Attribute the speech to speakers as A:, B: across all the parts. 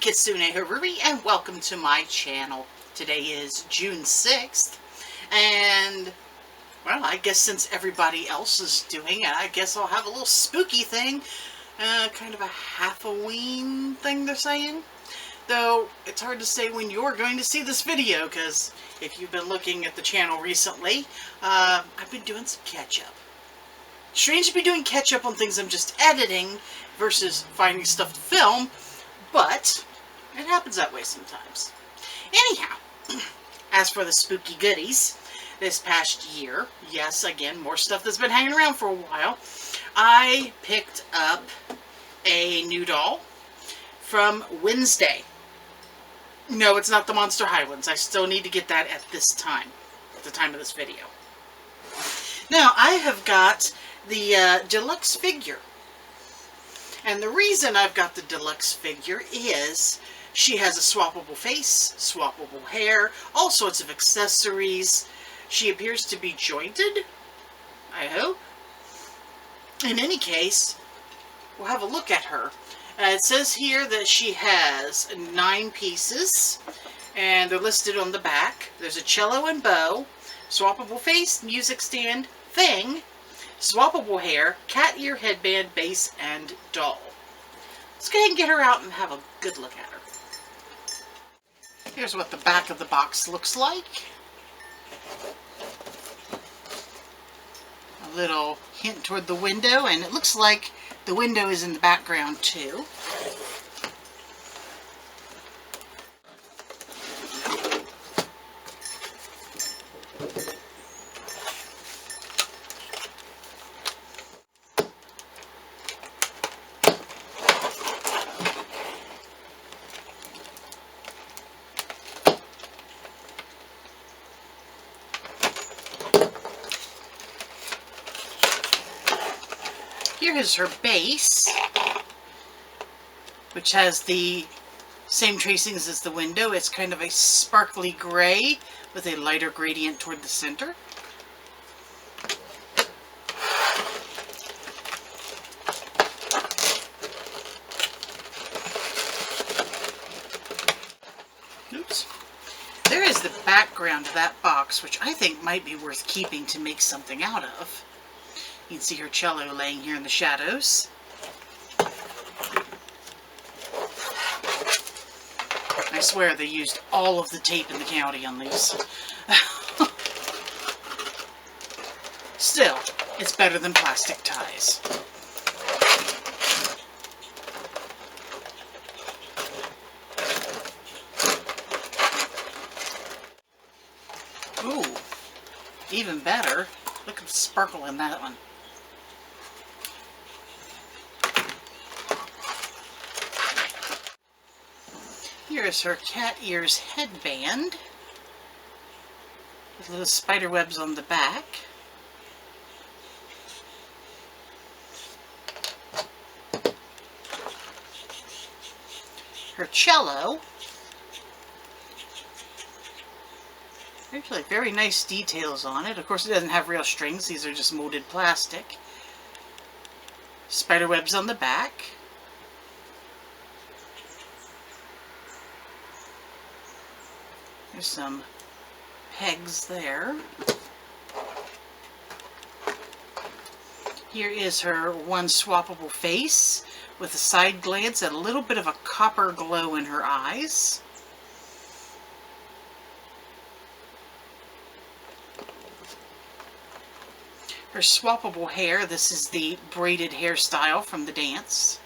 A: Kitsune Haruri, and welcome to my channel. Today is June 6th, and well, I guess since everybody else is doing it, I guess I'll have a little spooky thing, kind of a Halloween thing they're saying. Though it's hard to say when you're going to see this video, because if you've been looking at the channel recently, I've been doing some catch-up. Strange to be doing catch-up on things I'm just editing versus finding stuff to film, but it happens that way sometimes. Anyhow, as for the spooky goodies, this past year, yes, again, more stuff that's been hanging around for a while, I picked up a new doll from Wednesday. No, it's not the Monster High ones. I still need to get that at this time, at the time of this video. Now, I have got the Deluxe figure. And the reason I've got the Deluxe figure is she has a swappable face, swappable hair, all sorts of accessories. She appears to be jointed, I hope. In any case, we'll have a look at her. It says here that she has 9 pieces, and they're listed on the back. There's a cello and bow, swappable face, music stand, thing, swappable hair, cat ear headband, base, and doll. Let's go ahead and get her out and have a good look at her. Here's what the back of the box looks like. A little hint toward the window, and it looks like the window is in the background too. Here is her base, which has the same tracings as the window. It's kind of a sparkly gray with a lighter gradient toward the center. Oops. There is the background of that box, which I think might be worth keeping to make something out of. You can see her cello laying here in the shadows. I swear they used all of the tape in the county on these. Still, it's better than plastic ties. Ooh, even better. Look at the sparkle in that one. Here's her cat ears headband with little spider webs on the back. Her cello. Actually, very nice details on it. Of course, it doesn't have real strings. These are just molded plastic. Spider webs on the back. There's some pegs there. Here is her one swappable face with a side glance and a little bit of a copper glow in her eyes. Her swappable hair. This is the braided hairstyle from the dance.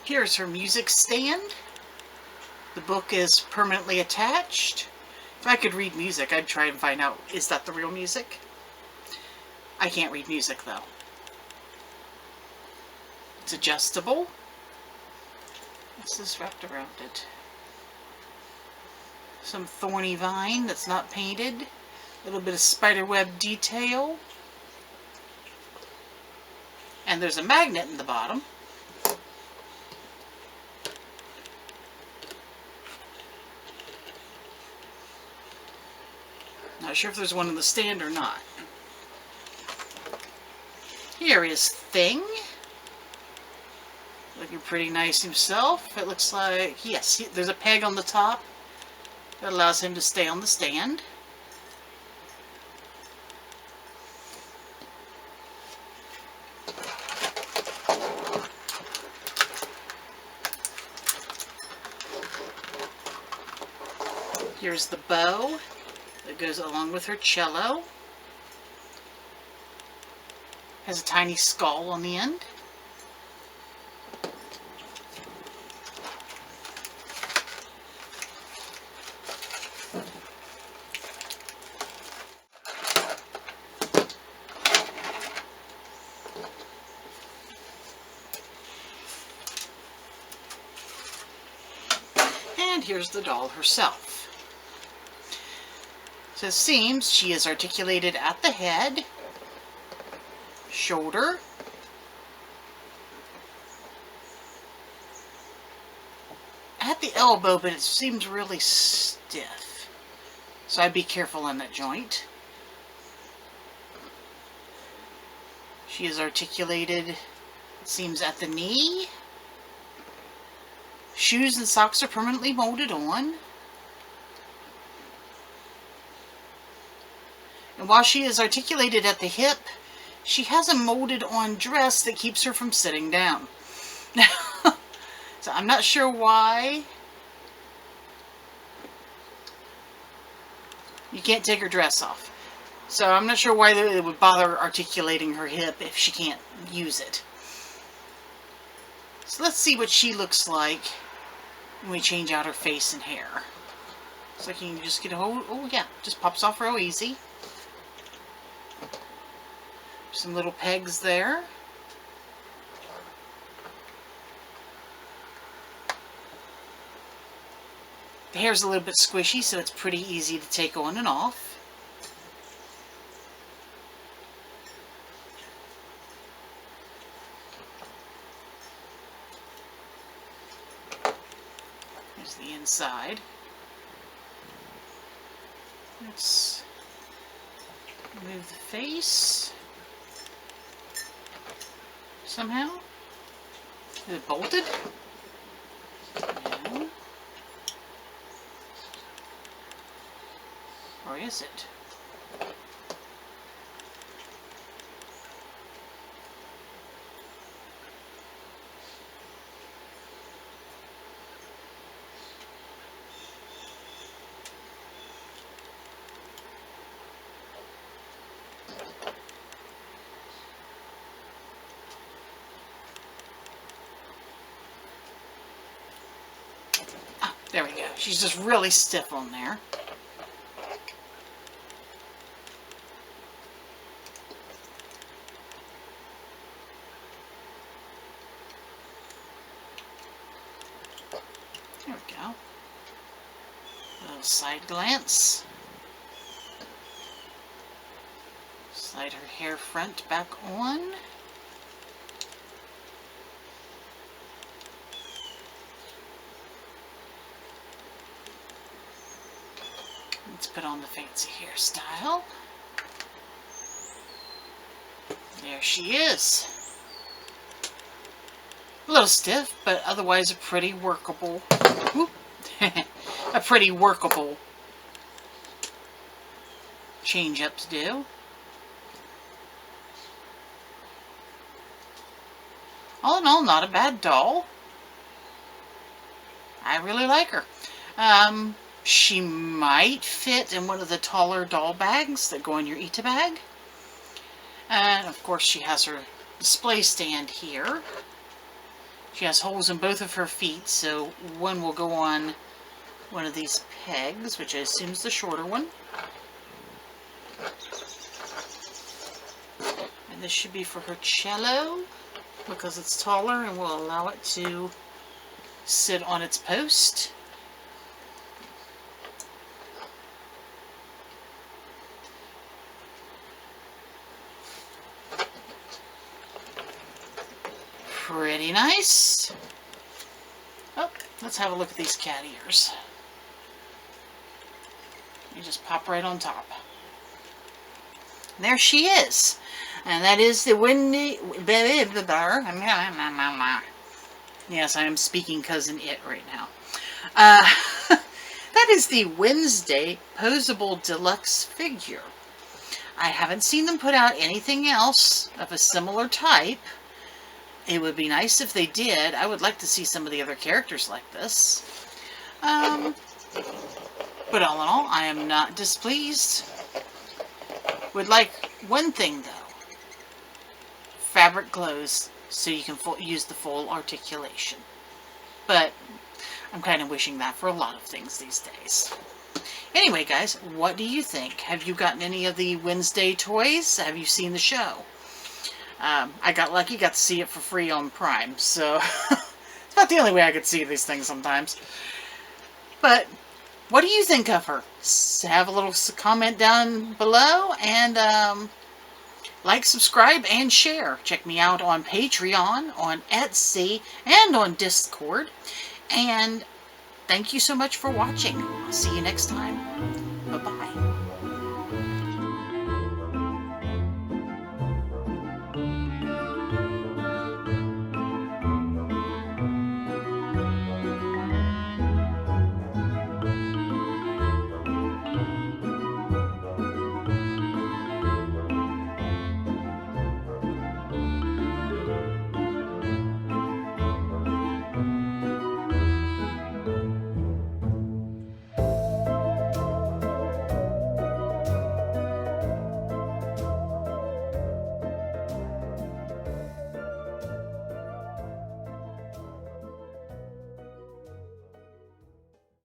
A: Here's her music stand. The book is permanently attached. If I could read music, I'd try and find out, is that the real music? I can't read music though. It's adjustable. What's this wrapped around it? Some thorny vine that's not painted. A little bit of spiderweb detail. And there's a magnet in the bottom. Not sure if there's one in the stand or not. Here is Thing. Looking pretty nice himself. It looks like, yes, there's a peg on the top that allows him to stay on the stand. Here's the bow that goes along with her cello. Has a tiny skull on the end. And here's the doll herself. So it seems she is articulated at the head, shoulder, at the elbow, but it seems really stiff. So I'd be careful in that joint. She is articulated, it seems, at the knee. Shoes and socks are permanently molded on. And while she is articulated at the hip, she has a molded on dress that keeps her from sitting down. So I'm not sure why you can't take her dress off. So I'm not sure why they would bother articulating her hip if she can't use it. So let's see what she looks like when we change out her face and hair. So you can just get a hold, oh yeah, just pops off real easy. Some little pegs there. The hair's a little bit squishy, so it's pretty easy to take on and off. Here's the inside. Let's move the face. Somehow? Is it bolted? No. Or is it? There we go. She's just really stiff on there. There we go. A little side glance. Slide her hair front back on. Let's put on the fancy hairstyle. There she is. A little stiff, but otherwise a pretty workable, a pretty workable change up to do. All in all, not a bad doll. I really like her. She might fit in one of the taller doll bags that go in your Ita bag. And of course she has her display stand here. She has holes in both of her feet, so one will go on one of these pegs, which I assume is the shorter one. And this should be for her cello, because it's taller and will allow it to sit on its post. Pretty nice. Oh, let's have a look at these cat ears. You just pop right on top. There she is. And that is the windy... Yes, I am speaking Cousin It right now. That is the Wednesday Posable Deluxe figure. I haven't seen them put out anything else of a similar type. It would be nice if they did. I would like to see some of the other characters like this. But all in all, I am not displeased. Would like one thing, though. Fabric glows, so you can use the full articulation. But I'm kind of wishing that for a lot of things these days. Anyway, guys, what do you think? Have you gotten any of the Wednesday toys? Have you seen the show? I got lucky, got to see it for free on Prime, so it's about the only way I could see these things sometimes. But what do you think of her? Have a little comment down below, and like, subscribe, and share. Check me out on Patreon, on Etsy, and on Discord. And thank you so much for watching. I'll see you next time.